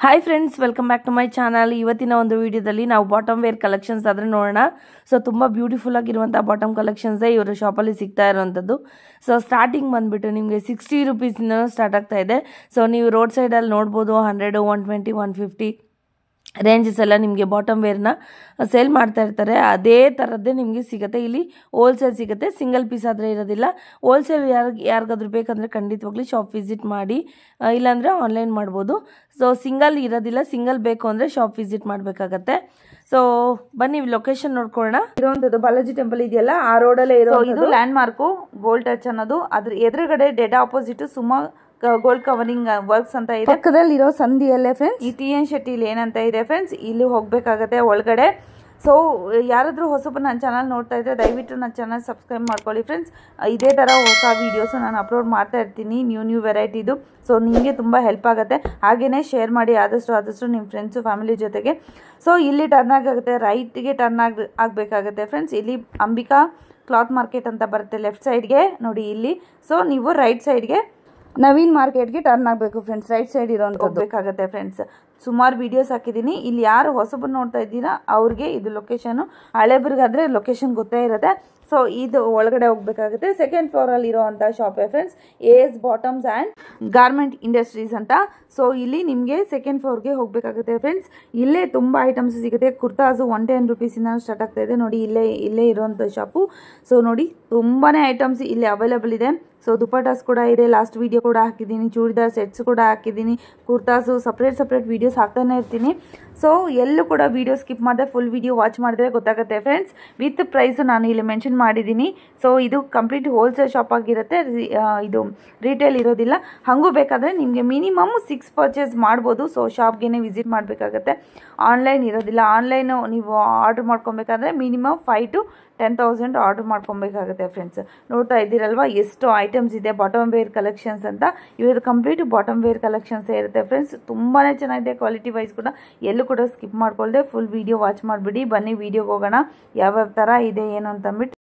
Hi friends, welcome back to my channel. ಇವತ್ತಿನ ಒಂದು ವಿಡಿಯೋದಲ್ಲಿ ನಾವು ಬಾಟಮ್ ವೇರ್ ಕಲೆಕ್ಷನ್ಸ್ ಆದರೆ ನೋಡೋಣ. ಸೊ ತುಂಬ ಬ್ಯೂಟಿಫುಲ್ ಆಗಿರುವಂಥ ಬಾಟಮ್ ಕಲೆಕ್ಷನ್ಸೇ ಇವರ ಶಾಪಲ್ಲಿ ಸಿಗ್ತಾ ಇರುವಂಥದ್ದು. ಸೊ ಸ್ಟಾರ್ಟಿಂಗ್ ಬಂದುಬಿಟ್ಟು ನಿಮಗೆ 60 ರುಪೀಸಿಂದ ಸ್ಟಾರ್ಟ್ ಆಗ್ತಾ ಇದೆ. ಸೊ ನೀವು ರೋಡ್ ಸೈಡಲ್ಲಿ ನೋಡ್ಬೋದು 100, 120, 150 ರೇಂಜಸ್ ಎಲ್ಲ ನಿಮಗೆ ಬಾಟಮ್ ವೇರ್ನ ಸೇಲ್ ಮಾಡ್ತಾ ಇರ್ತಾರೆ. ಅದೇ ಥರದ್ದೇ ನಿಮಗೆ ಸಿಗುತ್ತೆ. ಇಲ್ಲಿ ಹೋಲ್ಸೇಲ್ ಸಿಗುತ್ತೆ, ಸಿಂಗಲ್ ಪೀಸ್ ಆದರೆ ಇರೋದಿಲ್ಲ. ಹೋಲ್ಸೇಲ್ ಯಾರಿಗಾದ್ರೂ ಬೇಕಂದರೆ ಖಂಡಿತವಾಗ್ಲಿ ಶಾಪ್ ವಿಸಿಟ್ ಮಾಡಿ, ಇಲ್ಲಾಂದರೆ ಆನ್ಲೈನ್ ಮಾಡ್ಬೋದು. ಸೊ ಸಿಂಗಲ್ ಇರೋದಿಲ್ಲ, ಸಿಂಗಲ್ ಬೇಕು ಅಂದರೆ ಶಾಪ್ ವಿಸಿಟ್ ಮಾಡಬೇಕಾಗತ್ತೆ. ಸೊ ಬನ್ನಿ ಲೊಕೇಶನ್ ನೋಡ್ಕೊಳ್ಳೋಣ. ಇರುವಂಥದ್ದು ಬಾಲಾಜಿ ಟೆಂಪಲ್ ಇದೆಯಲ್ಲ, ಆ ರೋಡಲ್ಲೇ ಇರೋ ಇದು ಲ್ಯಾಂಡ್ ಮಾರ್ಕು ಗೋಲ್ಡ್ ಟಚ್ ಅನ್ನೋದು. ಅದ್ರ ಎದುರುಗಡೆ dead opposite Suma gold covering works ಅಂತ ಇದೆ. ಪಕ್ಕದಲ್ಲಿ ಇರೋ ಸಂಧಿಯಲ್ಲೇ ಫ್ರೆಂಡ್ಸ್ ಈ TN ಶೆಟ್ಟಿಲಿ ಏನಂತ ಇದೆ ಫ್ರೆಂಡ್ಸ್, ಇಲ್ಲಿ ಹೋಗ್ಬೇಕಾಗತ್ತೆ ಒಳಗಡೆ. ಸೊ ಯಾರಾದರೂ ಹೊಸಬ ನನ್ನ ಚಾನಲ್ ನೋಡ್ತಾ ಇದ್ದರೆ ದಯವಿಟ್ಟು ನನ್ನ ಚಾನಲ್ ಸಬ್ಸ್ಕ್ರೈಬ್ ಮಾಡ್ಕೊಳ್ಳಿ ಫ್ರೆಂಡ್ಸ್. ಇದೇ ಥರ ಹೊಸ ವೀಡಿಯೋಸ್ ನಾನು ಅಪ್ಲೋಡ್ ಮಾಡ್ತಾ ಇರ್ತೀನಿ, ನ್ಯೂ ವೆರೈಟಿದು. ಸೊ ನಿಮಗೆ ತುಂಬ ಹೆಲ್ಪ್ ಆಗುತ್ತೆ. ಹಾಗೆಯೇ ಶೇರ್ ಮಾಡಿ ಆದಷ್ಟು ನಿಮ್ಮ ಫ್ರೆಂಡ್ಸು ಫ್ಯಾಮಿಲಿ ಜೊತೆಗೆ. ಸೊ ಇಲ್ಲಿ ಟರ್ನ್ ಆಗುತ್ತೆ, ರೈಟ್ಗೆ ಟರ್ನ್ ಆಗಬೇಕಾಗತ್ತೆ ಫ್ರೆಂಡ್ಸ್. ಇಲ್ಲಿ ಅಂಬಿಕಾ ಕ್ಲಾತ್ ಮಾರ್ಕೆಟ್ ಅಂತ ಬರುತ್ತೆ ಲೆಫ್ಟ್ ಸೈಡ್ಗೆ ನೋಡಿ ಇಲ್ಲಿ. ಸೊ ನೀವು ರೈಟ್ ಸೈಡ್ಗೆ ನವೀನ್ ಮಾರ್ಕೆಟ್ಗೆ ಟರ್ನ್ ಆಗಬೇಕು ಫ್ರೆಂಡ್ಸ್. ರೈಟ್ ಸೈಡ್ ಇರೋಂಥದ್ದು ಬೇಕಾಗುತ್ತೆ ಫ್ರೆಂಡ್ಸ್. ಸುಮಾರು ವೀಡಿಯೋಸ್ ಹಾಕಿದ್ದೀನಿ. ಇಲ್ಲಿ ಯಾರು ಹೊಸಬರು ನೋಡ್ತಾ ಇದ್ದೀರಾ ಅವ್ರಿಗೆ ಇದು ಲೊಕೇಶನು, ಹಳೇಬ್ರಿಗಾದರೆ ಲೊಕೇಶನ್ ಗೊತ್ತೇ ಇರುತ್ತೆ. ಸೊ ಇದು ಒಳಗಡೆ ಹೋಗ್ಬೇಕಾಗುತ್ತೆ. ಸೆಕೆಂಡ್ ಫ್ಲೋರಲ್ಲಿ ಇರೋವಂಥ ಶಾಪೇ friends, AS bottoms and garment industries ಅಂತ. ಸೊ ಇಲ್ಲಿ ನಿಮಗೆ ಸೆಕೆಂಡ್ ಫ್ಲೋರ್ಗೆ ಹೋಗಬೇಕಾಗುತ್ತೆ ಫ್ರೆಂಡ್ಸ್. ಇಲ್ಲೇ ತುಂಬ ಐಟಮ್ಸ್ ಸಿಗುತ್ತೆ. ಕುರ್ತಾಸು 110 ರುಪೀಸಿಂದ ಸ್ಟಾರ್ಟ್ ಆಗ್ತಾ ಇದೆ ನೋಡಿ. ಇಲ್ಲೇ ಇರೋವಂಥ ಶಾಪು. ಸೊ ನೋಡಿ ತುಂಬಾ ಐಟಮ್ಸ್ ಇಲ್ಲಿ ಅವೈಲೇಬಲ್ ಇದೆ. ಸೊ ದುಪಟ್ಟಾಸ್ ಕೂಡ ಇದೆ, ಲಾಸ್ಟ್ ವೀಡಿಯೋ ಕೂಡ ಹಾಕಿದ್ದೀನಿ. ಚೂಡಿದಾರ್ ಸೆಟ್ಸ್ ಕೂಡ ಹಾಕಿದ್ದೀನಿ. ಕುರ್ತಾಸು ಸಪ್ರೇಟ್ ವೀಡಿಯೋಸ್ ಹಾಕ್ತಾನೆ ಇರ್ತೀನಿ. ಸೊ ಎಲ್ಲೂ ಕೂಡ ವೀಡಿಯೋ ಸ್ಕಿಪ್ ಮಾಡಿದೆ ಫುಲ್ ವೀಡಿಯೋ ವಾಚ್ ಮಾಡಿದ್ರೆ ಗೊತ್ತಾಗುತ್ತೆ ಫ್ರೆಂಡ್ಸ್. ವಿತ್ ಪ್ರೈಸು ನಾನು ಇಲ್ಲಿ ಮೆನ್ಷನ್ ಮಾಡಿದ್ದೀನಿ. ಸೊ ಇದು ಕಂಪ್ಲೀಟ್ ಹೋಲ್ಸೇಲ್ ಶಾಪ್ ಆಗಿರುತ್ತೆ, ಇದು ರಿಟೇಲ್ ಇರೋದಿಲ್ಲ. ಹಾಗೂ ಬೇಕಾದರೆ ನಿಮಗೆ ಮಿನಿಮಮ್ 6 ಪರ್ಚೇಸ್ ಮಾಡ್ಬೋದು. ಸೊ ಶಾಪ್ಗೆ ವಿಸಿಟ್ ಮಾಡಬೇಕಾಗತ್ತೆ, ಆನ್ಲೈನ್ ಇರೋದಿಲ್ಲ. ಆನ್ಲೈನು ನೀವು ಆರ್ಡ್ರ್ ಮಾಡ್ಕೊಬೇಕಾದ್ರೆ ಮಿನಿಮಮ್ 5 to 10,000 ಆರ್ಡ್ರ್ ಮಾಡ್ಕೊಬೇಕಾಗುತ್ತೆ ಫ್ರೆಂಡ್ಸ್. ನೋಡ್ತಾ ಇದ್ದೀರಲ್ವಾ ಎಷ್ಟು ಐಟಮ್ಸ್ ಇದೆ ಬಾಟಮ್ ವೇರ್ ಕಲೆಕ್ಷನ್ಸ್ ಅಂತ. ಇವತ್ತು ಕಂಪ್ಲೀಟ್ ಬಾಟಮ್ ವೇರ್ ಕಲೆಕ್ಷನ್ಸೇ ಇರುತ್ತೆ ಫ್ರೆಂಡ್ಸ್. ತುಂಬಾ ಚೆನ್ನಾಗಿದೆ ಕ್ವಾಲಿಟಿ ವೈಸ್ ಕೂಡ. ಎಲ್ಲೂ ಕೂಡ ಸ್ಕಿಪ್ ಮಾಡ್ಕೊಳ್ದೆ ಫುಲ್ ವೀಡಿಯೋ ವಾಚ್ ಮಾಡಿಬಿಡಿ. ಬನ್ನಿ ವೀಡಿಯೋಗೆ ಹೋಗೋಣ, ಯಾವ್ಯಾವ ಥರ ಇದೆ ಏನು ಅಂತಂದ್ಬಿಟ್ಟು.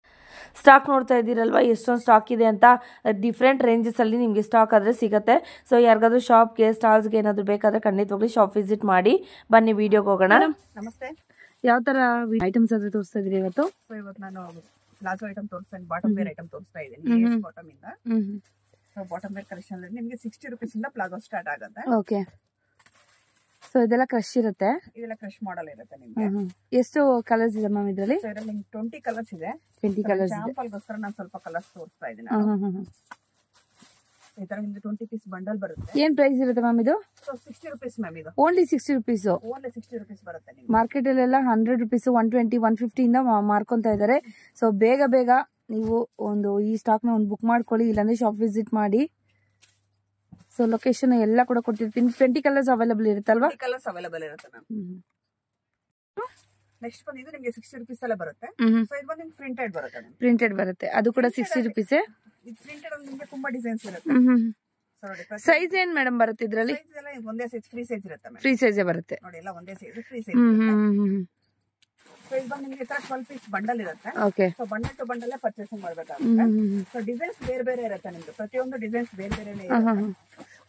ಸ್ಟಾಕ್ ನೋಡ್ತಾ ಇದ್ದೀರಲ್ವ ಎಷ್ಟೊಂದು ಸ್ಟಾಕ್ ಇದೆ ಅಂತ. ಡಿಫ್ರೆಂಟ್ ರೇಂಜಸಲ್ಲಿ ನಿಮಗೆ ಸ್ಟಾಕ್ ಆದರೆ ಸಿಗುತ್ತೆ. ಸೊ ಯಾರಿಗಾದ್ರೂ ಶಾಪ್ಗೆ ಸ್ಟಾಲ್ಸ್ಗೆ ಏನಾದರೂ ಬೇಕಾದರೆ ಖಂಡಿತವಾಗ್ಲಿ ಶಾಪ್ ವಿಸಿಟ್ ಮಾಡಿ. ಬನ್ನಿ ವೀಡಿಯೋಗೆ ಹೋಗೋಣ. ನಮಸ್ತೆ. ಯಾವ ಥರ ಐಟಮ್ಸ್ ಆದರೆ ತೋರಿಸ್ತಾ ಇದ್ದೀರಿ ಇವತ್ತು? ಸೊ ಇವತ್ತು ನಾನು ಪ್ಲಾಜೋ ಐಟಮ್ ತೋರಿಸ್ತಾ ಇದ್ದೀನಿ, ಬಾಟಮ್ ವೇರ್ ಐಟಮ್ ತೋರಿಸ್ತಾ ಇದ್ದೀನಿ. ಬಾಟಮ್ ಇಂದ ಸೊ ಬಾಟಮ್ ವೇರ್ ಕಲೆಕ್ಷನ್ ಅಲ್ಲಿ ನಿಮಗೆ 60 ರುಪೀಸಿಂದ ಪ್ಲಾಜೋ ಸ್ಟಾರ್ಟ್ ಆಗುತ್ತೆ. ಓಕೆ. ಸೊ ಇದೆಲ್ಲ ಕ್ರಶ್ ಇರುತ್ತೆ, ಇದೆಲ್ಲ ಕ್ರಶ್ ಮಾಡಲ್ ಇರುತ್ತೆ ನಿಮಗೆ. ಎಷ್ಟು ಕಲರ್ಸ್ ಇದೆ ಮ್ಯಾಮ್ ಇದರಲ್ಲಿ? ಸೊ ಇದರಲ್ಲಿ 20 ಕಲರ್ಸ್ ಇದೆ. 20 ಕಲರ್ಸ್ ಇದೆ. ಸ್ಯಾಂಪಲ್ಗೋಸ್ಕರ ನಾನು ಸ್ವಲ್ಪ ಕಲರ್ಸ್ ತೋರಿಸ್ತಾ ಇದ್ದೀನಿ. ಈ ತರ ನಿಮಗೆ 20 ಪೀಸ್ ಬಂಡಲ್ ಬರುತ್ತೆ. ಏನ್ ಪ್ರೈಸ್ ಇರುತ್ತೆ ಮ್ಯಾಮ್ ಇದು? So 60 rupees ma'am. ಇದು ಓನ್ಲಿ 60 ರುಪೀಸ್. ಓನ್ಲಿ 60 ರುಪೀಸ್ ಬರುತ್ತೆ ನಿಮಗೆ. ಮಾರ್ಕೆಟ್ ಅಲ್ಲೆಲ್ಲ 100 ರುಪೀಸ್, 120, 150 ಇಂದ ಮಾರ್ಕೊಂತ ಇದ್ದಾರೆ. ಸೊ ಬೇಗ ನೀವು ಈ ಸ್ಟಾಕ್ ನ ಒಂದು ಬುಕ್ ಮಾಡ್ಕೊಳ್ಳಿ, ಇಲ್ಲಾಂದ್ರೆ ಶಾಪ್ ವಿಸಿಟ್ ಮಾಡಿ. ಸೊ ಲೊಕೇಶನ್ ಎಲ್ಲ ಕೂಡ ಕೊಟ್ಟಿರ್ತೀನಿ. 20 ಕಲರ್ಸ್ ಅವೈಲೇಬಲ್ ಇರುತ್ತಲ್ವಾ? ಕಲರ್ಸ್ ಅವೈಲೇಬಲ್ ಇರುತ್ತೆ ಮ್ಯಾಮ್. ನೆಕ್ಸ್ಟ್ ಬಂದಿದ್ದು ನಿಮಗೆ 60 ರುಪೀಸ್ ಅಲ್ಲೇ ಬರುತ್ತೆ. ಸೊ ಇದು ಬಂದು ನಿಮ್ಗೆ ಪ್ರಿಂಟೆಡ್ ಬರುತ್ತೆ. ಪ್ರಿಂಟೆಡ್ ಬರುತ್ತೆ, ಅದು ಕೂಡ 60 ರುಪೀಸ್. ಇದು ಪ್ರಿಂಟೆಡ್ ಅಲ್ಲಿ ನಿಮಗೆ ತುಂಬಾ ಡಿಸೈನ್ಸ್ ಇರುತ್ತೆ. ಸೊ ನೋಡಿ ಸೈಜ್ ಏನ್ ಮೇಡಮ್ ಬರುತ್ತೆ ಇದರಲ್ಲಿ? ಸೈಜ್ ಎಲ್ಲ ಒಂದೇ ಸೈಜ್, ಫ್ರೀ ಸೈಜ್ ಇರುತ್ತೆ ಮ್ಯಾಮ್. ಫ್ರೀ ಸೈಜ್ ಬರುತ್ತೆ ನೋಡಿ, ಎಲ್ಲ ಒಂದೇ ಸೈಜ್ ಫ್ರೀ ಸೈಜ್. ಸೊ ಇದು ಬಂದು ನಿಮಗೆ 12 ಪೀಸ್ ಬಂಡಲ್ ಇರುತ್ತೆ. Okay. So bundle to bundle purchasing ಮಾಡಬೇಕಾಗುತ್ತೆ. ಸೊ ಡಿಸೈನ್ಸ್ ಬೇರೆ ಇರುತ್ತೆ ನಿಮ್ದು. ಪ್ರತಿಯೊಂದು ಡಿಸೈನ್ಸ್ ಬೇರೆ ಇರುತ್ತೆ.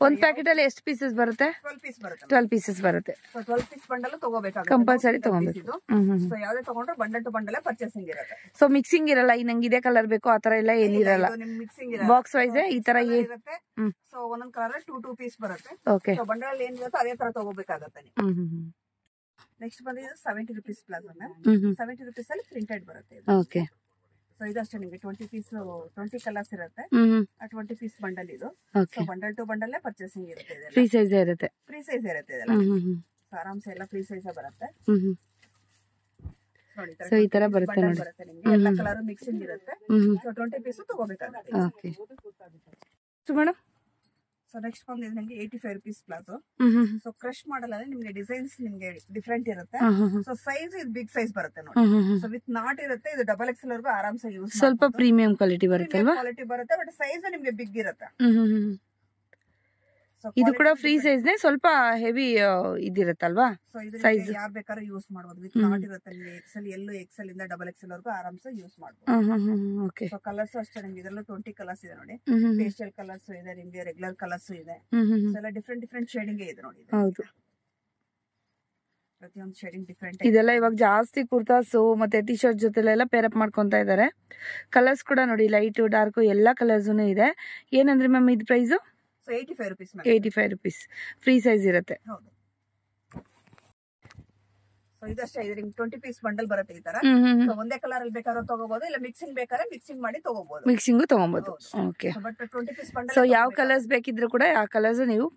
ಒಂದ್ ಪ್ಯಾಕೆಟ್ ಅಲ್ಲಿ ಎಷ್ಟು ಪೀಸಸ್ ಬರುತ್ತೆ? 12 ಪೀಸ್ ಬರುತ್ತೆ. 12 ಪೀಸಸ್ ಬರುತ್ತೆ. ಸೊ 12 ಪೀಸ್ ಬಂಡಲ್ ತಗೋಬೇಕಾಗುತ್ತೆ, ಕಂಪಲ್ಸರಿ ತಗೋಬೇಕು. ಸೊ ಯಾವ್ದೇ ತಗೊಂಡ್ರೆ ಬಂಡಲ್ ಟು ಬಂಡಲ್ ಪರ್ಚೇಸಿಂಗ್ ಇರುತ್ತೆ. ಸೊ ಮಿಕ್ಸಿಂಗ್ ಇರಲ್ಲ, ನಂಗೆ ಇದೇ ಕಲರ್ ಬೇಕು ಆತರ ಎಲ್ಲ ಏನಿರಲ್ಲ. ಮಿಕ್ಸಿಂಗ್ ಬಾಕ್ಸ್ ವೈಸ್ ಈ ತರ ಇರುತ್ತೆ. ಸೊ ಒಂದೊಂದ್ ಕಲರ್ 2 ಪೀಸ್ ಬರುತ್ತೆ. ಓಕೆ. ಸೊ ಬಂಡಲ್ ಏನಿರುತ್ತೆ ಅದೇ ತರ ತಗೋಬೇಕಾಗತ್ತೆ. ನೆಕ್ಸ್ಟ್ ಬಂದಿದ್ದು 70 ರುಪೀಸ್ ಪ್ಲಾಜೋ ಮ್ಯಾಮ್. 70 ರುಪೀಸ್ ಅಲ್ಲಿ ಪ್ರಿಂಟೆಡ್ ಬರುತ್ತೆ. ಓಕೆ. ಸೊ ಇದಷ್ಟೇ ನಿಮಗೆ 20 ಪೀಸ್ 20 ಕಲರ್ಸ್ ಇರುತ್ತೆ. 20 ಪೀಸ್ ಬಂಡಲ್ ಇದು. So bundle to bundle purchasing ಇರುತ್ತೆ. ಫ್ರೀ ಸೈಜ್ ಇರುತ್ತೆ. ಫ್ರೀ ಸೈಜ್ ಇರುತ್ತೆ ಇದೆಲ್ಲ. ಸೊ ಆರಾಮ್ಸೆ ಎಲ್ಲ ಫ್ರೀ ಸೈಜ್ ಬರುತ್ತೆ. ಸೊ ಈ ತರ ಬರುತ್ತೆ ನೋಡಿ. ಬರುತ್ತೆ ನಿಮಗೆ ಎಲ್ಲ ಕಲರ್ ಮಿಕ್ಸಿಂಗ್ ಇರುತ್ತೆ. ಸೊ 20 ಪೀಸ್ ತಗೋಬೇಕಾಗುತ್ತೆ. Okay. So madam so next ಬಂದಿದ್ದು ನಿಮಗೆ 85 rupees palazzo. So crush model ಅಲ್ಲಿ ನಿಮಗೆ ಡಿಸೈನ್ಸ್ ನಿಮಗೆ ಡಿಫ್ರೆಂಟ್ ಇರುತ್ತೆ. ಸೊ ಸೈಜ್ ಇದು ಬಿಗ್ ಸೈಜ್ ಬರುತ್ತೆ ನೋಡಿ. ಸೊ ವಿತ್ ನಾಟ್ ಇರುತ್ತೆ. ಇದು ಡಬಲ್ XL ವರ್ಗೂ ಆರಾಮ್ಸೆ ಯೂಸ್. ಸ್ವಲ್ಪ ಪ್ರೀಮಿಯಂ ಕ್ವಾಲಿಟಿ ಬರುತ್ತೆ ಅಲ್ವಾ? ಕ್ವಾಲಿಟಿ ಬರುತ್ತೆ, ಬಟ್ ಸೈಜ್ ನಿಮಗೆ ಬಿಗ್ ಇರುತ್ತೆ. ಇದು ಕೂಡ ಫ್ರೀ ಸೈಜ್ ನೇ, ಸ್ವಲ್ಪ ಹೆವಿ ಇದಿರುತ್ತಲ್ವಾ ಸೈಜ್. ಯಾರು ಬೇಕಾದ್ರೂ ಯೂಸ್ ಮಾಡಬಹುದು. ವಿತ್ ನಾಟ್ ಇರುತ್ತೆ ನಿಮಗೆ. XL, XL ಇಂದ ಡಬಲ್ XL ವರ್ಗೂ ಆರಾಮ್ಸೆ ಯೂಸ್ ಮಾಡಬಹುದು. ಓಕೆ. ಸೊ ಕಲರ್ಸ್ ಅಷ್ಟೇ ನಿಮಗೆ ಇದರಲ್ಲೂ 20 ಕಲರ್ಸ್ ಇದೆ ನೋಡಿ. ಪೇಸ್ಟಲ್ ಕಲರ್ಸ್ ಇದೆ, ನಿಮಗೆ ರೆಗ್ಯುಲರ್ ಕಲರ್ಸ್ ಇದೆ. ಎಲ್ಲ ಡಿಫ್ರೆಂಟ್ ಶೇಡಿಂಗ್ ಇದೆ ನೋಡಿ. ಹೌದು. ಪ್ರತಿಯೊಂದು ಶೇಡಿಂಗ್ ಡಿಫ್ರೆಂಟ್. ಇದೆಲ್ಲ ಇವಾಗ ಜಾಸ್ತಿ ಕುರ್ತಾಸು ಮತ್ತೆ ಟಿ ಶರ್ಟ್ ಜೊತೆಲೆಲ್ಲ ಪೇರಪ್ ಮಾಡ್ಕೊಂತ ಇದ್ದಾರೆ. ಕಲರ್ಸ್ ಕೂಡ ನೋಡಿ ಲೈಟ್ ಡಾರ್ಕ್ ಎಲ್ಲಾ ಕಲರ್ಸ್ ಇದೆ. ಏನಂದ್ರೆ ಮ್ಯಾಮ್ ಇದು price? So 85 rupees. 85 rupees. Free size ಇರುತ್ತೆ. ಹೌದು. ಸೊ ಇದಷ್ಟೇ, ಇದು ನಿಮ್ಗೆ 20 ಪೀಸ್ ಬಂಡಲ್ ಬರುತ್ತೆ ಈ ತರ. ಸೊ ಒಂದೇ ಕಲರ್ ಅಲ್ಲಿ ಬೇಕಾದ್ರೂ ತಗೋಬಹುದು, ಇಲ್ಲ ಮಿಕ್ಸಿಂಗ್ ಬೇಕಾದ್ರೆ ಮಿಕ್ಸಿಂಗ್ ಮಾಡಿ ತಗೋಬಹುದು. ಮಿಕ್ಸಿಂಗ್ ತಗೋಬಹುದು. Okay. But 20 piece bundle. So ಯಾವ ಕಲರ್ಸ್ ಬೇಕಿದ್ರು ಕೂಡ ಆ ಕಲರ್ಸ್ ನೀವು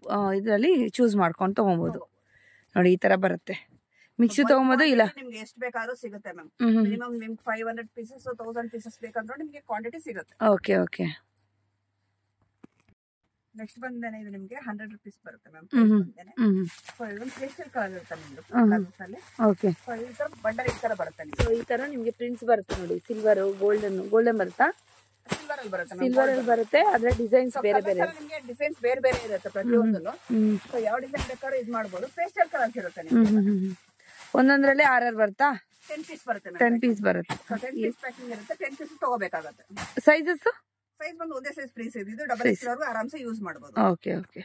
ಇದರಲ್ಲಿ ಚೂಸ್ ಮಾಡ್ಕೊಂಡು ತಗೋಬಹುದು. ನೋಡಿ ಈ ತರ ಬರುತ್ತೆ. ಮಿಕ್ಸಿ ತಗೋಬಹುದು, ಇಲ್ಲ ನಿಮ್ಗೆ ಎಷ್ಟು ಬೇಕಾದ್ರೂ ಸಿಗುತ್ತೆ ಮ್ಯಾಮ್. ಮಿನಿಮಮ್ ನಿಮ್ಗೆ 500 ಪೀಸಸ್ 1000 ಪೀಸಸ್ ಬೇಕಂದ್ರೆ ನಿಮ್ಗೆ ಕ್ವಾಂಟಿಟಿ ಸಿಗುತ್ತೆ. Okay okay. ನೆಕ್ಸ್ಟ್ ಬಂದೇನೆ ಇದು ನಿಮ್ಗೆ 100 rupees ಬರುತ್ತೆ ಮ್ಯಾಮ್. ಸೊ ಇದೊಂದು ಪೇಸ್ಟಲ್ ಕಲರ್ ಇರುತ್ತೆ ನಿಮ್ಗೆ ಪ್ಲಾಜೋಸ್ ಅಲ್ಲಿ. ಓಕೆ. ಸೊ ಈ ತರ ಬಂಡಲ್ ಈ ತರ ಬರುತ್ತೆ ನಿಮ್ಗೆ. ಸೊ ಈ ತರ ನಿಮ್ಗೆ ಪ್ರಿಂಟ್ಸ್ ಬರುತ್ತೆ ನೋಡಿ. ಸಿಲ್ವರ್, ಗೋಲ್ಡನ್ ಬರುತ್ತಾ? ಸಿಲ್ವರ್ ಅಲ್ಲಿ ಬರುತ್ತೆ. ಸಿಲ್ವರ್ ಅಲ್ಲಿ ಬರುತ್ತೆ, ಆದ್ರೆ ಡಿಸೈನ್ಸ್ ಬೇರೆ ಬೇರೆ. ನಿಮ್ಗೆ ಡಿಸೈನ್ಸ್ ಬೇರೆ ಬೇರೆ ಇರುತ್ತೆ ಪ್ರತಿಯೊಂದನ್ನು. ಸೊ ಯಾವ ಡಿಸೈನ್ ಬೇಕಾದ್ರೂ ಇದು ಮಾಡಬಹುದು. ಪೇಸ್ಟಲ್ ಕಲರ್ಸ್ ಇರುತ್ತೆ ನಿಮ್ಗೆ. ಒಂದೊಂದ್ರಲ್ಲಿ 6 ಬರುತ್ತಾ? 10 ಪೀಸ್ ಬರುತ್ತೆ. 10 ಪೀಸ್ ಬರುತ್ತೆ. 10 ಪೀಸ್ ಪ್ಯಾಕಿಂಗ್ ಇರುತ್ತೆ. 10 ಪೀಸ್ ತಗೋಬೇಕಾಗುತ್ತೆ. ಸೈಜಸ್? ಸೈಜ್ ಬಂದು ಒಂದೇ ಸೈಜ್ ಫ್ರೀ ಸೈಜ್. ಇದು ಡಬಲ್ ಎಕ್ಸ್ ವರೆಗೂ ಆರಾಮ್ಸೆ ಯೂಸ್ ಮಾಡಬಹುದು. Okay okay.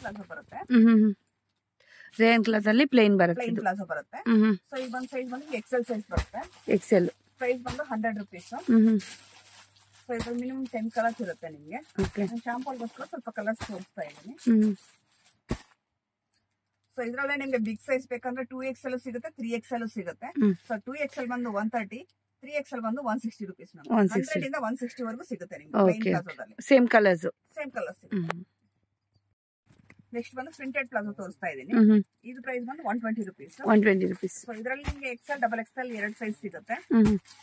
ಪ್ಲಾಜೋ ಬರುತ್ತೆ. ರೇನ್ ಕ್ಲಾತ್ ಅಲ್ಲಿ ಪ್ಲೇನ್ ಬರುತ್ತೆ. ಪ್ಲೇನ್ ಪ್ಲಾಜೋ ಬರುತ್ತೆ. ಸೊ ಈ ಒಂದು ಸೈಜ್ ಬಂದು ಎಕ್ಸೆಲ್ ಸೈಜ್ ಬರುತ್ತೆ. ಎಕ್ಸೆಲ್ ಪ್ರೈಸ್ ಬಂದು 100 rupees. ಸೊ ಇದು ಮಿನಿಮಮ್ 10 ಕಲರ್ಸ್ ಇರುತ್ತೆ ನಿಮ್ಗೆ. ಶಾಂಪಲ್ಗೋಸ್ಕರ ಸ್ವಲ್ಪ ಕಲರ್ಸ್ ತೋರಿಸ್ತಾ ಇದ್ದೀನಿ. ಸೊ ಇದ್ರಲ್ಲೇ ನಿಮ್ಗೆ ಬಿಗ್ ಸೈಜ್ ಬೇಕಂದ್ರೆ 2XL ಸಿಗುತ್ತೆ, 3XL ಸಿಗುತ್ತೆ. ಸೊ 2XL ಬಂದು 130, 3XL ಬಂದು 160 rupees. 100 ಇಂದ 160 ವರೆಗೂ ಸಿಗುತ್ತೆ ನಿಮ್ಗೆ. ಸೇಮ್ ಕಲರ್ಸ್ ಸಿಗುತ್ತೆ. ನೆಕ್ಸ್ಟ್ ಬಂದು ಪ್ರಿಂಟೆಡ್ ಪ್ಲಾಜೋ ತೋರಿಸ್ತಾ ಇದೀನಿ. ಇದು ಪ್ರೈಸ್ ಬಂದು 120 rupees. 120 rupees. ಸೊ ಇದರಲ್ಲಿ ನಿಮ್ಗೆ XL, XXL 2 ಸೈಜ್ ಸಿಗುತ್ತೆ.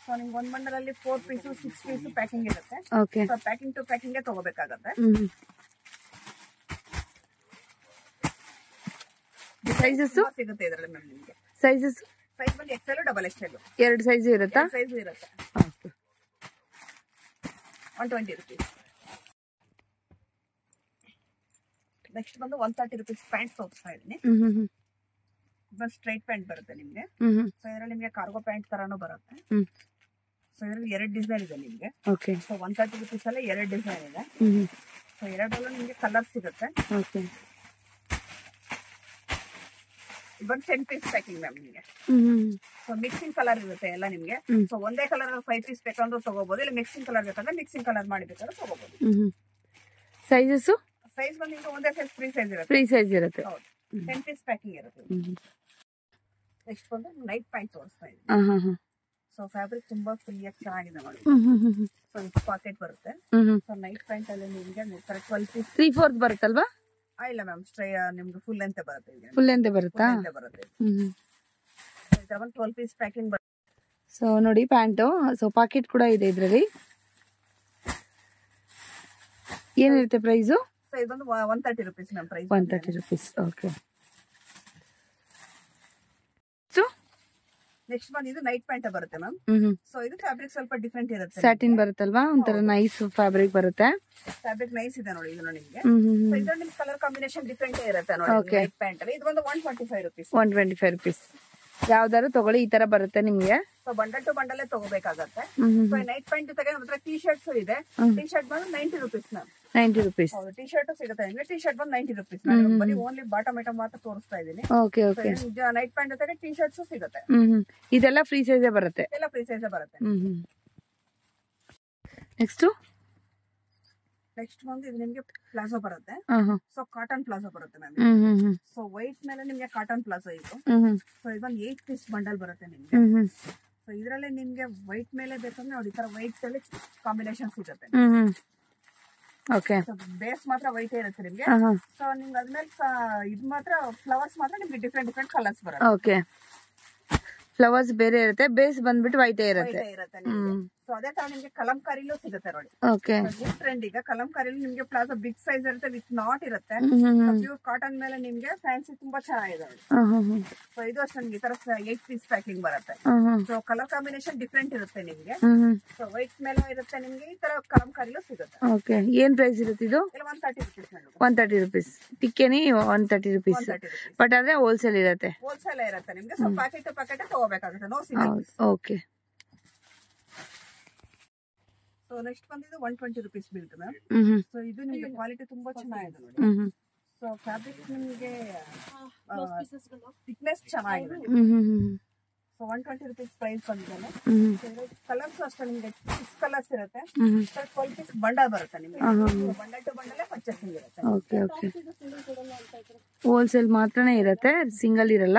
ಸೊ ನಿಮ್ಗೆ ಒಂದ್ ಬಂಡಲ್ ಅಲ್ಲಿ 4 ಪೀಸ್ 6 ಪೀಸ್ ಪ್ಯಾಕಿಂಗ್ ಇರುತ್ತೆ. ಸೊ ಪ್ಯಾಕಿಂಗ್ ಟು ಪ್ಯಾಕಿಂಗ್ ತಗೋಬೇಕಾಗತ್ತೆ. ಸೈಜಸ್ ಸಿಗುತ್ತೆ ಇದರಲ್ಲಿ ಮ್ಯಾಮ್ ನಿಮ್ಗೆ. ಸೈಜಸ್ ಸೈಜ್ ಬಂದು XL, XXL 2 ಸೈಜ್ ಇರುತ್ತಾ? ಸೈಜ್ ಇರುತ್ತೆ. 120 rupees. ನೆಕ್ಸ್ಟ್ ಬಂದು 130 rupees ಪ್ಯಾಂಟ್ ತೋರಿಸ್ತಾ ಇದೀನಿ. ಸ್ಟ್ರೈಟ್ ಪ್ಯಾಂಟ್ ಬರುತ್ತೆ ನಿಮ್ಗೆ. ಸೊ ಇದರಲ್ಲಿ ನಿಮ್ಗೆ ಕಾರ್ಗೋ ಪ್ಯಾಂಟ್ ತರಾನು ಬರುತ್ತೆ. ಸೊ ಇದರಲ್ಲಿ 2 ಡಿಸೈನ್ ಇದೆ ನಿಮ್ಗೆ. ಸೊ 130 rupees ಅಲ್ಲಿ 2 ಡಿಸೈನ್ ಇದೆ. ಸೊ ಎರಡರಲ್ಲೂ ನಿಮ್ಗೆ ಕಲರ್ ಸಿಗುತ್ತೆ. ಬಂದು 10 ಪೀಸ್ ಪ್ಯಾಕಿಂಗ್ ಮ್ಯಾಮ್ ನಿಮ್ಗೆ. ಸೊ ಮಿಕ್ಸಿಂಗ್ ಕಲರ್ ಇರುತ್ತೆ ಎಲ್ಲ ನಿಮ್ಗೆ. ಸೊ ಒಂದೇ ಕಲರ್ 5 ಪೀಸ್ ಬೇಕಂದ್ರೆ ತಗೋಬಹುದು, ಇಲ್ಲ ಮಿಕ್ಸಿಂಗ್ ಕಲರ್ ಬೇಕಂದ್ರೆ ಮಿಕ್ಸಿಂಗ್ ಕಲರ್ ಮಾಡಿ ಬೇಕಾದ್ರೆ ತಗೋಬಹುದು. ಸೈಜಸ್? ಸೈಜ್ ಬಂದು ನಿಮ್ಗೆ ಒಂದೇ ಸೈಜ್ ಫ್ರೀ ಸೈಜ್ ಇರುತ್ತೆ. ಫ್ರೀ ಸೈಜ್ ಇರುತ್ತೆ. ಹೌದು. 10 ಪೀಸ್ ಪ್ಯಾಕಿಂಗ್ ಇರುತ್ತೆ. ನೆಕ್ಸ್ಟ್ ಬಂದು ನೈಟ್ ಪ್ಯಾಂಟ್ ತೋರಿಸ್ತಾ ಇದ್ದೀನಿ. ಸೊ ಫ್ಯಾಬ್ರಿಕ್ ತುಂಬಾ ಫ್ರೀ ಆಗಿ ಚೆನ್ನಾಗಿದೆ ನೋಡಿ. ಸೊ ಇದು ಪಾಕೆಟ್ ಬರುತ್ತೆ. ಸೊ ನೈಟ್ ಪ್ಯಾಂಟ್ ಅಲ್ಲಿ ನಿಮ್ಗೆ 12 ಪೀಸ್ 3/4 ಬರುತ್ತಲ್ವಾ? ಇಲ್ಲ ಮ್ಯಾಮ್, ನಿಮ್ಗೆ ಫುಲ್ ಲೆಂತ್ ಬರುತ್ತೆ. ಫುಲ್ ಲೆಂತ್ ಬರುತ್ತಾ? ಬರುತ್ತೆ. 12 ಪೀಸ್ ಪ್ಯಾಕಿಂಗ್ ಬರುತ್ತೆ. ಸೊ ನೋಡಿ ಪ್ಯಾಂಟು. ಸೊ ಪಾಕೆಟ್ ಕೂಡ ಇದೆ ಇದರಲ್ಲಿ. ಏನಿರುತ್ತೆ ಪ್ರೈಸು? ಸೊ ಇದು ಬಂದು 130 rupees ma'am price. 130 rupees. Okay. Next ಬಂದು ಇದು ನೈಟ್ ಪ್ಯಾಂಟ್ ಬರುತ್ತೆ ಮ್ಯಾಮ್. ಸೊ ಇದು ಫ್ಯಾಬ್ರಿಕ್ ಸ್ವಲ್ಪ ಡಿಫ್ರೆಂಟ್ ಇರುತ್ತೆ. ಸ್ಯಾಟಿನ್ ಬರುತ್ತಲ್ವಾ? ಒಂಥರ ನೈಸ್ ಫ್ಯಾಬ್ರಿಕ್ ಬರುತ್ತೆ. ಫ್ಯಾಬ್ರಿಕ್ ನೈಸ್ ಇದೆ ನೋಡಿ. ಇದು ನಿಮ್ಗೆ ಇದ್ರಲ್ಲಿ ನಿಮ್ ಕಲರ್ ಕಾಂಬಿನೇಷನ್ ಡಿಫ್ರೆಂಟ್ ಇರುತ್ತೆ ನೋಡಿ ನೈಟ್ ಪ್ಯಾಂಟ್ ಅಲ್ಲಿ. ಇದು ಬಂದು 125 rupees. 125 rupees. ಯಾವ್ದಾದ್ರು ತಗೊಳ್ಳಿ, ಈ ತರ ಬರುತ್ತೆ ನಿಮ್ಗೆ. ಸೊ ಬಂಡಲ್ ಟು ಬಂಡಲ್ ತಗೋಬೇಕಾಗತ್ತೆ. ಸೊ ನೈಟ್ ಪ್ಯಾಂಟ್ ಜೊತೆಗೆ ನಮ್ಮ ಹತ್ರ ಟಿ ಶರ್ಟ್ಸ್ ಇದೆ. ಟಿ ಶರ್ಟ್ ಬಂದು 90 rupees ಮ್ಯಾಮ್. 90 rupees. ಹೌದು, ಟಿ ಶರ್ಟ್ ಸಿಗುತ್ತೆ ನಿಮ್ಗೆ. ಟಿ ಶರ್ಟ್ ಬಂದು 90 rupees. ಬರೀ ಓನ್ಲಿ ಬಾಟಮ್ ಐಟಮ್ ಮಾತ್ರ ತೋರಿಸ್ತಾ ಇದೀನಿ. Okay okay. ನೈಟ್ ಪ್ಯಾಂಟ್ ಜೊತೆಗೆ ಟಿ ಶರ್ಟ್ಸ್ ಸಿಗುತ್ತೆ. ಇದೆಲ್ಲ ಫ್ರೀ ಸೈಜ್ ಬರುತ್ತೆ. ಎಲ್ಲ ಫ್ರೀ ಸೈಜ್ ಬರುತ್ತೆ. ನೆಕ್ಸ್ಟ್ ಬಂದು ಇದು ನಿಮ್ಗೆ ಪ್ಲಾಜೋ ಬರುತ್ತೆ. ಸೊ ಕಾಟನ್ ಪ್ಲಾಜೋ ಬರುತ್ತೆ ಮ್ಯಾಮ್. ಸೊ ವೈಟ್ ಮೇಲೆ ನಿಮ್ಗೆ ಕಾಟನ್ ಪ್ಲಾಜೋ ಇದು. ಸೊ ಇದೊಂದು 8 ಪೀಸ್ ಬಂಡಲ್ ಬರುತ್ತೆ ನಿಮ್ಗೆ. ಸೊ ಇದರಲ್ಲೇ ನಿಮ್ಗೆ ವೈಟ್ ಮೇಲೆ ಬೇಕಂದ್ರೆ ನೋಡಿ ಈ ತರ ವೈಟ್ ಅಲ್ಲಿ ಕಾಂಬಿನೇಷನ್ ಸಿಗುತ್ತೆ. ಓಕೆ. ಬೇಸ್ ಮಾತ್ರ ವೈಟ್ ಇರುತ್ತೆ ನಿಮ್ಗೆ. ಸೊ ನಿಮ್ಗೆ ಅದ್ಮೇಲೆ ಇದು ಮಾತ್ರ ಫ್ಲವರ್ಸ್ ಮಾತ್ರ ನಿಮ್ಗೆ ಡಿಫ್ರೆಂಟ್ ಡಿಫ್ರೆಂಟ್ ಕಲರ್ಸ್ ಬರುತ್ತೆ. ಓಕೆ. ಫ್ಲವರ್ಸ್ ಬೇರೆ ಇರುತ್ತೆ, ಬೇಸ್ ಬಂದ್ಬಿಟ್ಟು ವೈಟ್ ಇರುತ್ತೆ. ಸೊ ಅದೇ ತರ ನಿಮ್ಗೆ ಕಲಂಕಾರಿಲೂ ಸಿಗುತ್ತೆ ನೋಡಿ. ಓಕೆ. ಟ್ರೆಂಡ್ ಈಗ ಕಲಂಕಾರಿಲಿ ನಿಮ್ಗೆ ಪ್ಲಾಜೋ ಬಿಗ್ ಸೈಜ್ ಇರುತ್ತೆ, ವಿತ್ ನಾಟ್ ಇರುತ್ತೆ. ಪ್ಯೂರ್ ಕಾಟನ್ ಮೇಲೆ ನಿಮ್ಗೆ ಫ್ಯಾನ್ಸಿ ತುಂಬಾ ಚೆನ್ನಾಗಿದೆ. ಸೊ ಇದು ಅಷ್ಟೇ ನಿಮ್ಗೆ ಈ ತರ 8 ಪೀಸ್ ಪ್ಯಾಕಿಂಗ್ ಬರುತ್ತೆ. ಸೊ ಕಲರ್ ಕಾಂಬಿನೇಷನ್ ಡಿಫ್ರೆಂಟ್ ಇರುತ್ತೆ ನಿಮ್ಗೆ. ಸೊ ವೈಟ್ ಮೇಲೆ ಇರುತ್ತೆ ನಿಮ್ಗೆ, ಈ ತರ ಕಲಂಕಾರಿಲೂ ಸಿಗುತ್ತೆ. ಓಕೆ. ಏನ್ ಪ್ರೈಸ್ ಇರುತ್ತೆ ಇದು? 130 rupees. 130 rupees. ಟಿಕ್ಕೇನಿ 130 rupees. ಬಟ್ ಆದ್ರೆ ಹೋಲ್ಸೇಲ್ ಇರುತ್ತೆ. ಹೋಲ್ಸೇಲ್ ಇರುತ್ತೆ ನಿಮ್ಗೆ. ಸೊ ಪ್ಯಾಕೆಟ್ ಪ್ಯಾಕೆಟ್ ತಗೋಬೇಕಾಗುತ್ತೆ. No single. Okay. So next ಬಂದಿದ್ದು 120 rupees ಬೀಳುತ್ತೆ ಮ್ಯಾಮ್. ಸೊ ಇದು ನಿಮ್ಗೆ ಕ್ವಾಲಿಟಿ ತುಂಬಾ ಚೆನ್ನಾಗಿದೆ ನೋಡಿ. ಸೊ ಫ್ಯಾಬ್ರಿಕ್ ನಿಮ್ಗೆ ಥಿಕ್ನೆಸ್ ಚೆನ್ನಾಗಿದೆ. ಸೊ 120 rupees ಪ್ರೈಸ್ ಬಂದಿದೆ. ಕಲರ್ಸ್ ಅಷ್ಟೇ ನಿಮ್ಗೆ 6 ಕಲರ್ಸ್ ಇರುತ್ತೆ. 12 ಪೀಸ್ ಬಂಡಲ್ ಬರುತ್ತೆ ನಿಮ್ಗೆ. ಬಂಡಲ್ ಟು ಬಂಡಲ್ ಪರ್ಚೇಸಿಂಗ್ ಇರುತ್ತೆ. ಓಕೆ ಓಕೆ, ಹೋಲ್ಸೇಲ್ ಮಾತ್ರನೇ ಇರುತ್ತೆ, ಸಿಂಗಲ್ ಇರಲ್ಲ.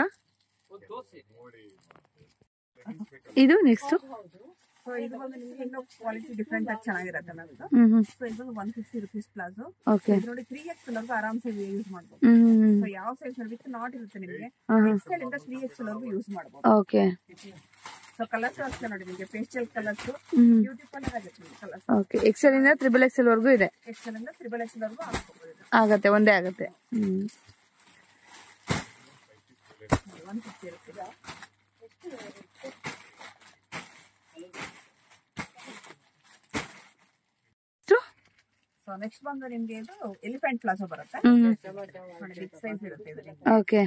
ಇದು ನೆಕ್ಸ್ಟ್ ಸೊ ಇದು ಬಂದು ನಿಮ್ಗೆ ಇನ್ನೂ ಕ್ವಾಲಿಟಿ ಡಿಫ್ರೆಂಟ್ ಆಗಿ ಚೆನ್ನಾಗಿರುತ್ತೆ ನಮ್ದು. ಸೊ ಇದು 150 rupees ಪ್ಲಾಜೋ. ಓಕೆ, ನೋಡಿ 3XL ವರೆಗೂ ಆರಾಮ್ಸೆ ಯೂಸ್ ಮಾಡ್ಬೋದು. ಸೊ ಯಾವ ಸೈಜ್ ವಿತ್ ನಾಟ್ ಇರುತ್ತೆ ನಿಮಗೆ, XL ಇಂದ 3XL ವರೆಗೂ ಯೂಸ್ ಮಾಡ್ಬೋದು. ಓಕೆ, ಸೊ ಕಲರ್ಸ್ ಅಷ್ಟೇ ನೋಡಿ ನಿಮಗೆ ಪೇಸ್ಟಲ್ ಕಲರ್ಸ್ ಬ್ಯೂಟಿಫುಲ್ ಆಗುತ್ತೆ ಕಲರ್ಸ್. ಓಕೆ, XL ಇಂದ XXL ವರೆಗೂ ಇದೆ. XL ಇಂದ XXL ವರೆಗೂ ಆಗತ್ತೆ, ಒಂದೇ ಆಗತ್ತೆ. 150 rupees. ಸೊ ನೆಕ್ಸ್ಟ್ ಬಂದು ನಿಮ್ಗೆ ಇದು ಎಲಿಫೆಂಟ್ ಪ್ಲಾಜೋ ಬರುತ್ತೆ. ನೋಡಿ ಬಿಗ್ ಸೈಜ್ ಇರುತ್ತೆ ಇದು. ಓಕೆ,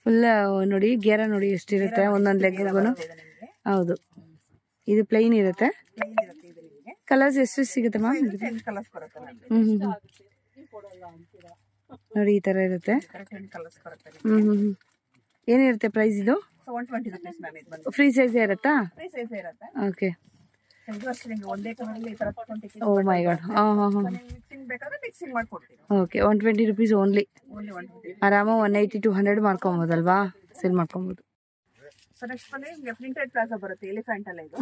ಫುಲ್ ನೋಡಿ ಗೇರ ನೋಡಿ ಎಷ್ಟಿರುತ್ತೆ ಒಂದೊಂದು ಲೆಗ್ಗೂ. ಹೌದು, ಇದು ಪ್ಲೈನ್ ಇರುತ್ತೆ. ಪ್ಲೈನ್ ಇರುತ್ತೆ ಇದು ನಿಮಗೆ. ಕಲರ್ಸ್ ಎಷ್ಟು ಸಿಗುತ್ತೆ ಮ್ಯಾಮ್? 10 ಕಲರ್ಸ್ ಬರುತ್ತೆ ನಮಗೆ. ನೋಡಿ ಈ ತರ ಇರುತ್ತೆ. 10 ಕಲರ್ಸ್ ಬರುತ್ತೆ. ಏನಿರುತ್ತೆ ಪ್ರೈಸ್ ಇದು? ಸೊ 120 rupees ಮ್ಯಾಮ್ ಇದು ಬಂದು. ಫ್ರೀ ಸೈಜ್ ಇರುತ್ತಾ? ಫ್ರೀ ಸೈಜ್ ಇರುತ್ತೆ. ಓಕೆ, ಇದು ಅಷ್ಟೇ ನಿಮಗೆ ಒಂದೇ ಕಲರಲ್ಲಿ ಈ ತರ 20 ಪೀಸ್. ಓ ಮೈ ಗಾಡ್. ಮಿಕ್ಸಿಂಗ್ ಬೇಕಾದ್ರೆ ಮಿಕ್ಸಿಂಗ್ ಮಾಡ್ಕೊಡ್ತೀವಿ. Okay, 120 rupees only. ಓನ್ಲಿ 120. ಆರಾಮ 180 to 100 ಮಾಡ್ಕೊಬೋದಲ್ವಾ, ಸೇಲ್ ಮಾಡ್ಕೊಬೋದು. ಸೊ ನೆಕ್ಸ್ಟ್ ಬಂದ್ರೆ ನಿಮಗೆ ಪ್ರಿಂಟೆಡ್ ಪ್ಲಾಜೋ ಬರುತ್ತೆ ಎಲಿಫೆಂಟ್ ಅಲ್ಲ ಇದು.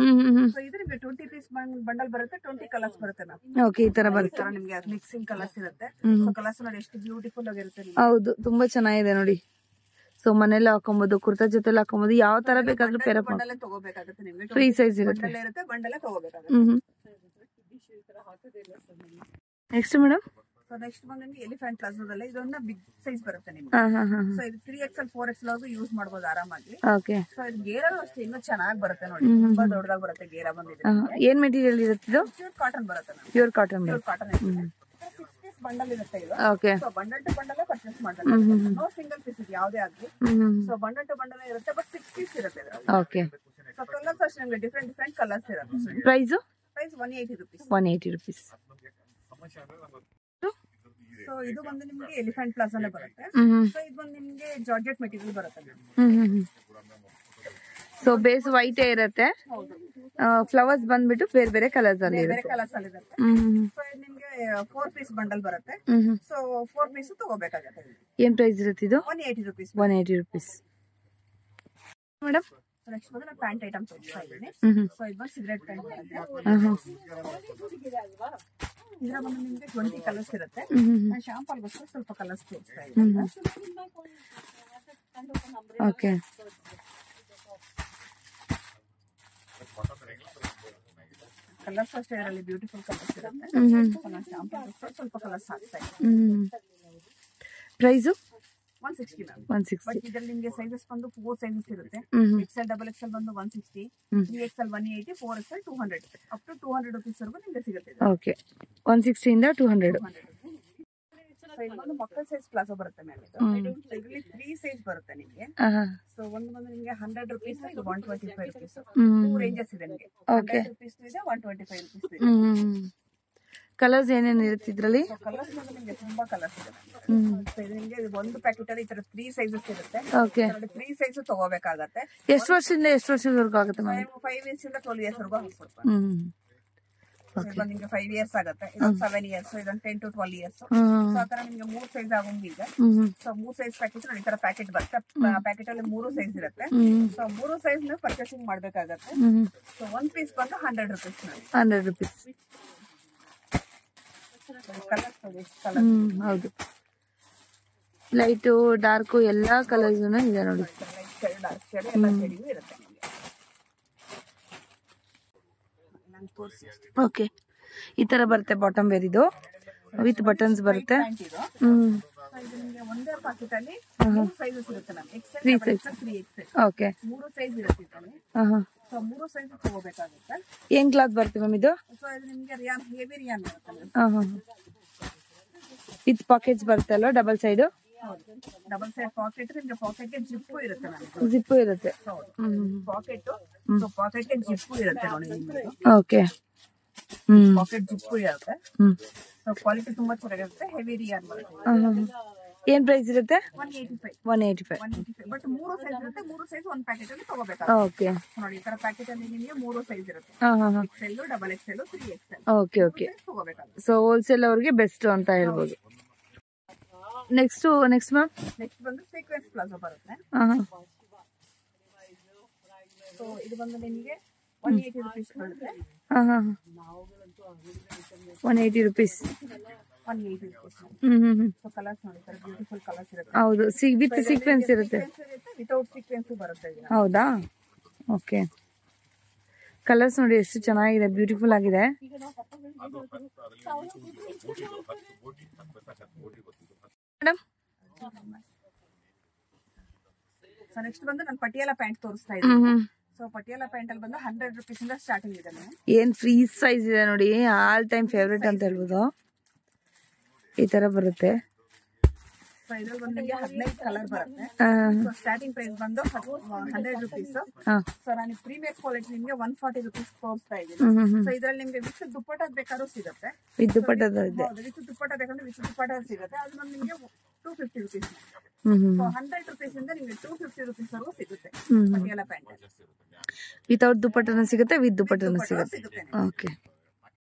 ಸೊ ಇದು ನಿಮಗೆ 20 ಪೀಸ್ ಬಂಡಲ್ ಬರುತ್ತೆ. 20 ಕಲರ್ಸ್ ಬರುತ್ತೆ ಮ್ಯಾಮ್. ಓಕೆ, ಈ ತರ ಬರುತ್ತೆ. ನಿಮಗೆ ಮಿಕ್ಸಿಂಗ್ ಕಲರ್ಸ್ ಇರುತ್ತೆ. ಸೊ ಕಲರ್ಸ್ ನೋಡಿ ಎಷ್ಟು ಬ್ಯೂಟಿಫುಲ್ ಆಗಿರುತ್ತೆ. ಹೌದು, ತುಂಬಾ ಚೆನ್ನಾಗಿದೆ ನೋಡಿ. ಸೊ ಮನೇಲಿ ಹಾಕೊಬಹುದು, ಕುರ್ತಾ ಜೊತೆ ಹಾಕೊಬಹುದು, ಯಾವ ತರ ಬೇಕಾದ್ರೂ ಪೇರ್ ಅಪ್ ಬಂಡಲ್ ತಗೋಬೇಕಾಗುತ್ತೆ ನಿಮಗೆ. ಫ್ರೀ ಸೈಜ್ ಇರುತ್ತೆ. ಬಂಡಲ್ ಇರುತ್ತೆ, ಬಂಡಲ್ ತಗೋಬೇಕಾಗುತ್ತೆ. Next madam? ಸೊ ನೆಕ್ಸ್ಟ್ ಬಂದು ನಿಮಗೆ ಎಲಿಫೆಂಟ್ ಪ್ಲಾಜೋದಲ್ಲಿ ಇದೊಂದು ಬಿಗ್ ಸೈಜ್ ಬರುತ್ತೆ ನಿಮಗೆ. ಸೊ ಇದು 3XL 4XL ವರೆಗೂ ಯೂಸ್ ಮಾಡಬಹುದು ಆರಾಮಾಗಿ. ಓಕೆ, ಸೊ ಇದು ಗೇರ ಅಷ್ಟೇ ಇನ್ನೂ ಚೆನ್ನಾಗಿ ಬರುತ್ತೆ ನೋಡಿ. ತುಂಬಾ ದೊಡ್ಡದಾಗಿ ಬರುತ್ತೆ ಗೇರ ಬಂದಿದೆ. ಏನ್ ಮೆಟೀರಿಯಲ್ ಇರುತ್ತೆ ಇದು? ಪ್ಯೂರ್ ಕಾಟನ್ ಬರುತ್ತೆ. Pure cotton. Pure cotton 6 piece bundle ಇರುತ್ತೆ ಇದು. Okay, so bundle to bundle purchase ಮಾಡ್ತಾರೆ. ನೋ ಸಿಂಗಲ್ ಪೀಸ್ ಇದು ಯಾವುದೇ ಆಗಲಿ. ಸೊ ಬಂಡಲ್ ಟು ಬಂಡಲ್ ಇರುತ್ತೆ, ಬಟ್ 6 ಪೀಸ್ ಇರುತ್ತೆ ಇದರಲ್ಲಿ. ಓಕೆ, ಸೊ ಕಲರ್ಸ್ ಅಷ್ಟೇ ನಿಮಗೆ ಡಿಫ್ರೆಂಟ್ ಕಲರ್ಸ್ ಇರುತ್ತೆ. Price 180 rupees. 180 rupees. ಸೊ ಇದು ಬಂದು ನಿಮಗೆ ಎಲಿಫೆಂಟ್ ಪ್ಲಾಜಾನೇ ಬರುತ್ತೆ. ಸೊ ಇದು ಬಂದು ನಿಮಗೆ ಜಾರ್ಜೆಟ್ ಮೆಟೀರಿಯಲ್ ಬರುತ್ತೆ. ಸೊ ಬೇಸ್ ವೈಟ್ ಇರುತ್ತೆ, ಫ್ಲವರ್ಸ್ ಬಂದ್ಬಿಟ್ಟು ಬೇರೆ ಬೇರೆ ಕಲರ್ಸ್ ಅಲ್ಲಿ ಬೇರೆ ಕಲರ್ಸ್ ಅಲ್ಲಿ ಇರುತ್ತೆ. ಸೊ ಇದು ನಿಮಗೆ 4 ಪೀಸ್ ಬಂಡಲ್ ಬರುತ್ತೆ. ಸೊ 4 ಪೀಸ್ ತಗೋಬೇಕಾಗುತ್ತೆ. ಏನ್ ಪ್ರೈಸ್ ಇರುತ್ತೆ ಇದು? 180 rupees. 180 rupees. ಮೇಡಮ್ ನೆಕ್ಸ್ಟ್ ಬಂದು ನಾನು ಪ್ಯಾಂಟ್ ಐಟಮ್ ತೋರಿಸ್ತಾ ಇದ್ದೀನಿ. ಸೊ ಇದು ಬಂದು ಸಿಗರೇಟ್ ಪ್ಯಾಂಟ್ ಬರುತ್ತೆ. ಇದರ ಬಂದು ನಿಮಗೆ 20 ಕಲರ್ಸ್ ಇರುತ್ತೆ. ನಾನು ಶಾಂಪಲ್ಗೋಸ್ಕರ ಸ್ವಲ್ಪ ಕಲರ್ಸ್ ತೋರಿಸ್ತಾ ಇದ್ದೀನಿ. ಓಕೆ, ಕಲರ್ಸ್ ಅಷ್ಟೇ ಇದರಲ್ಲಿ ಬ್ಯೂಟಿಫುಲ್ ಕಲರ್ಸ್ ಇರುತ್ತೆ. ನಾನು ಶಾಂಪಲ್ಗೋಸ್ಕರ ಸ್ವಲ್ಪ ಕಲರ್ಸ್ ಹಾಕ್ತಾ ಇದ್ದೀನಿ. Price 160 ma'am. 160. ಬಟ್ ಇದರಲ್ಲಿ ನಿಮಗೆ ಸೈಜಸ್ ಬಂದು 4 ಸೈಜಸ್ ಇರುತ್ತೆ. XL XXL ಬಂದು 160, 3XL 180, 4XL 200, up to 200 rupees ವರೆಗೂ ನಿಮಗೆ ಸಿಗುತ್ತೆ. ಓಕೆ, 160 ಇಂದ 200. ಸೊ ಇದು ಬಂದು ಮಕ್ಕಳ ಸೈಜ್ ಪ್ಲಾಜೋ ಬರುತ್ತೆ ಮ್ಯಾಮ್. ಇದರಲ್ಲಿ 3 ಸೈಜ್ ಬರುತ್ತೆ ನಿಮಗೆ. ಸೊ ಒಂದು ಬಂದು ನಿಮಗೆ 100 rupees, ಇದು 125 rupees. 2 ರೇಂಜಸ್ ಇದೆ ನಿಮಗೆ. 100 rupees ಇದೆ, 125 rupees ಇದೆ. ಕಲರ್ಸ್ ಏನೇನು ಇರುತ್ತೆ ಇದ್ರಲ್ಲಿ? ಕಲರ್ಸ್ ನಿಮಗೆ ತುಂಬಾ ಕಲರ್ಸ್ ಇದೆ. ಸೊ ಇದು ನಿಮಗೆ ಒಂದು ಪ್ಯಾಕೆಟ್ ಅಲ್ಲಿ ಈ ತರ 3 ಸೈಜಸ್ ಇರುತ್ತೆ. ಓಕೆ, 3 ಸೈಜ್ ತಗೋಬೇಕಾಗತ್ತೆ. ಎಷ್ಟು ವರ್ಷದಿಂದ ಎಷ್ಟು ವರ್ಷದವರೆಗೂ ಆಗುತ್ತೆ ಮ್ಯಾಮ್? 5 years ಇಂದ 12 years ವರೆಗೂ ಹಾಕ್ಕೊಡ್ತಾರೆ. ನಿಮ್ಗೆ 5 years ಆಗುತ್ತೆ, ಇದೊಂದು 7 years, ಇದೊಂದು 10 to 12 years. ಸೊ ಆತರ ನಿಮ್ಗೆ 3 ಸೈಜ್ ಆಗೋಂಗಿದೆ. ಸೊ 3 ಸೈಜ್ ಪ್ಯಾಕೆಟ್ ನೋಡಿ, ಈ ತರ ಪ್ಯಾಕೆಟ್ ಬರುತ್ತೆ. ಪ್ಯಾಕೆಟ್ ಅಲ್ಲಿ 3 ಸೈಜ್ ಇರುತ್ತೆ. ಸೊ 3 ಸೈಜ್ ನ ಪರ್ಚೇಸಿಂಗ್ ಮಾಡ್ಬೇಕಾಗತ್ತೆ. ಸೊ 1 ಪೀಸ್ ಬಂದು 100 rupees. 100 rupees. ಹೌದು, ಲೈಟು ಡಾರ್ಕು ಎಲ್ಲಾ ಕಲರ್ಸ್ ಇದೆ ನೋಡಿ. ಓಕೆ, ಈ ತರ ಬರುತ್ತೆ ಬಾಟಮ್ ವೇರ್. ಇದು ವಿತ್ ಬಟನ್ಸ್ ಬರುತ್ತೆ. ಒಂದೇ ಪಾಕೆಟ್ ಅಲ್ಲಿ 3 ಸೈಜಸ್ ಇರುತ್ತೆ ma'am. XL 3XL. Okay, 3 size ಇರುತ್ತೆ. ಸೊ 3 ಸೈಜ್ ತಗೋಬೇಕಾಗುತ್ತೆ. ಏನ್ ಕ್ಲಾತ್ ಬರುತ್ತೆ ಮ್ಯಾಮ್ ಇದು? ಸೊ ಇದು ನಿಮಗೆ ರಿಯಾನ್, ಹೆವಿ ರಿಯಾನ್ ಬರುತ್ತೆ. ವಿತ್ ಪಾಕೆಟ್ಸ್ ಬರುತ್ತೆ ಅಲ್ವಾ, double side? Double side packet. ನಿಮಗೆ ಪಾಕೆಟ್ ಗೆ ಜಿಪ್ಪು ಇರುತ್ತೆ ಮ್ಯಾಮ್. ಜಿಪ್ಪು ಇರುತ್ತೆ. ಪಾಕೆಟ್, ಸೊ ಪಾಕೆಟ್ ಗೆ ಜಿಪ್ಪು ಇರುತ್ತೆ ನೋಡಿ ನಿಮಗೆ. ಓಕೆ, ಪಾಕೆಟ್ ಜಿಪ್ಪು ಇರುತ್ತೆ. ಸೊ ಕ್ವಾಲಿಟಿ ತುಂಬಾ ಚೆನ್ನಾಗಿರುತ್ತೆ. ಹೆವಿ ರಿಯಾನ್ ಬರುತ್ತೆ. ಏನ್ ಪ್ರೈಸ್ ಇರುತ್ತೆ? 185. 185. 185. ಬಟ್ 3 ಸೈಜ್ ಇರುತ್ತೆ. 3 ಸೈಜ್ ಒಂದು ಪ್ಯಾಕೆಟ್ ಅಲ್ಲಿ ತಗೋಬೇಕಾಗುತ್ತೆ. ಓಕೆ. ನೋಡಿ ಈ ತರ ಪ್ಯಾಕೆಟ್ ಅಲ್ಲಿ ನಿಮಗೆ 3 ಸೈಜ್ ಇರುತ್ತೆ. XL, double XL, 3XL. Okay okay. ತಗೋಬೇಕಾಗುತ್ತೆ. ಸೊ ಹೋಲ್ಸೇಲ್ ಅವರಿಗೆ ಬೆಸ್ಟ್ ಅಂತ ಹೇಳ್ಬೋದು. ನೆಕ್ಸ್ಟ್ ಮ್ಯಾಮ್ ನೆಕ್ಸ್ಟ್ ಬಂದು ಸೀಕ್ವೆನ್ಸ್ ಪ್ಲಾಜೋ ಬರುತ್ತೆ. ಸೊ ಇದು ಬಂದು ನಿಮಗೆ 180 ರೂಪೀಸ್ ಬರುತ್ತೆ. 180 ರೂಪೀಸ್. 180 ರೂಪೀಸ್. ಸೊ ಕಲರ್ಸ್ ನೋಡಿ ಸರ್, ಬ್ಯೂಟಿಫುಲ್ ಕಲರ್ಸ್ ಇರುತ್ತೆ. ಹೌದು, ವಿತ್ ಸೀಕ್ವೆನ್ಸ್ ಇರುತ್ತೆ. ವಿತೌಟ್ ಸೀಕ್ವೆನ್ಸ್ ಬರುತ್ತೆ. ಹೌದಾ? ಓಕೆ. ಕಲರ್ಸ್ ನೋಡಿ ಎಷ್ಟು ಚೆನ್ನಾಗಿದೆ, ಬ್ಯೂಟಿಫುಲ್ ಆಗಿದೆ. ಮೇಡಮ್ ಸೊ ನೆಕ್ಸ್ಟ್ ಬಂದು ನಾನು ಪಟಿಯಾಲ ಪ್ಯಾಂಟ್ ತೋರಿಸ್ತಾ ಇದ್ದೀನಿ. ಸೊ ಪಟಿಯಾಲ ಪ್ಯಾಂಟ್ ಅಲ್ಲಿ ಬಂದು 100 ರೂಪೀಸ್ ಇಂದ ಸ್ಟಾರ್ಟಿಂಗ್ ಇದೆ. ಏನ್ ಫ್ರೀ ಸೈಜ್ ಇದೆ ನೋಡಿ, ಆಲ್ ಟೈಮ್ ಫೇವ್ರೇಟ್ ಅಂತ ಹೇಳ್ಬೋದು. ಈ ತರ ಬರುತ್ತೆ. ಸೊ ಇದ್ರಲ್ಲಿ ಬಂದು ನಿಮಗೆ 15 ಕಲರ್ ಬರುತ್ತೆ. ಸೊ ಸ್ಟಾರ್ಟಿಂಗ್ ಪ್ರೈಸ್ ಬಂದು 100 ರೂಪೀಸ್. ಸೊ ನಾನು ಪ್ರೀಮಿಯರ್ ಕ್ವಾಲಿಟಿ ನಿಮಗೆ 140 ರೂಪೀಸ್ ತೋರಿಸ್ತಾ ಇದ್ದೀನಿ. ಸೊ ಇದ್ರಲ್ಲಿ ನಿಮಗೆ ವಿತ್ ದುಪ್ಪಟ್ಟ ಬೇಕಾದ್ರೂ ಸಿಗುತ್ತೆ. ವಿತ್ ದುಪ್ಪಟ್ಟ ಇದೆ. ವಿತ್ ದುಪ್ಪಟ್ಟ ಬೇಕಂದ್ರೆ ವಿತ್ ದುಪ್ಪಟ್ಟ ಸಿಗುತ್ತೆ. ಅದು ಬಂದು ನಿಮಗೆ 250 ರೂಪೀಸ್. ಸೊ 100 ರೂಪೀಸ್ ಇಂದ ನಿಮಗೆ 250 ರೂಪೀಸ್ ವರೆಗೂ ಸಿಗುತ್ತೆ ಪಟಿಯಾಲ ಪ್ಯಾಂಟ್. ವಿತೌಟ್ ದುಪ್ಪಟ್ಟನ ಸಿಗುತ್ತೆ, ವಿತ್ ದುಪ್ಪಟ್ಟನ ಸಿಗುತ್ತೆ. ಓಕೆ.